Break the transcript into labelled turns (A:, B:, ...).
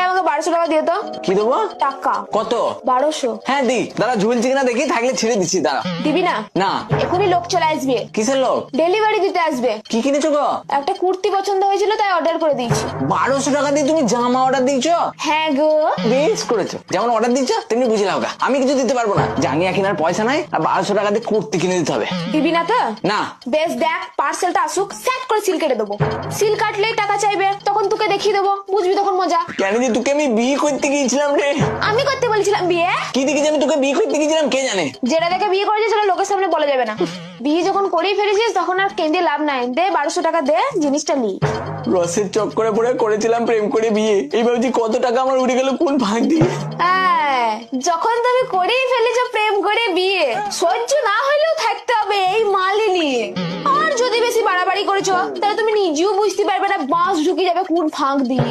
A: আমাকে 1200 টাকা দিয়ে তো।
B: কি দেবো?
A: টাকা
B: কত?
A: 1200।
B: হ্যাঁ দি, দাঁড়া ঝুলছি কিনা দেখি, থাকলে ছেড়ে দিচ্ছি, দাঁড়া।
A: দিবি না?
B: না।
A: এখনই লোক চলে আসবে।
B: কিসের লোক?
A: ডেলিভারি দিতে আসবে।
B: কি কিনেছো গো?
A: একটা কুর্তি পছন্দ হয়েছিল তাই অর্ডার করে দিয়েছি।
B: 1200 টাকা দিয়ে তুমি জামা অর্ডার দিয়েছো?
A: হ্যাঁ গো।
B: বেশ করেছো, যেমন অর্ডার দিচ্ছ তেমনি বুঝে লাও গা। আমি কিছু দিতে পারবো না, জাঙ্গিয়া কেনার পয়সা নাই, আর 1200 টাকা দিয়ে কুর্তি কিনে দিতে হবে।
A: দিবি না তো?
B: না।
A: বেশ দেখ, পার্সেলটা আসুক, সেট করে সিল কেটে দেবো। সিল কাটলেই টাকা চাইবে, তখন তোকে দেখিয়ে দেবো, বুঝবি তখন মজা।
B: কেন যে তোকে আমি বিয়ে করতে গিয়েছিলাম রে?
A: আমি করতে বলেছিলাম বিয়ে?
B: কি দেখি যে আমি তোকে বিয়ে করতে গিয়েছিলাম কে জানে?
A: যেটা দেখে বিয়ে করেছে সেটা লোকের সামনে বলা যাবে না। বিয়ে যখন করেই ফেলেছিস তখন আর কেঁদে লাভ নাই। দে 1200 টাকা দে, জিনিসটা নি।
B: রসের চক্করে পড়ে করেছিলাম প্রেম করে বিয়ে, এই ভাবছি কত টাকা আমার উড়ে গেল কোন ভাগ দিয়ে।
A: হ্যাঁ, যখন তুমি করেই ফেলেছো প্রেম করে বিয়ে, সহ্য না হলেও থাকতে হবে এই মালি নিয়ে। আর যদি বেশি বাড়াবাড়ি করেছো তাহলে তুমি নিজেও বুঝতে পারবে না বাঁশ ঢুকে যাবে কোন ফাঁক দিয়ে।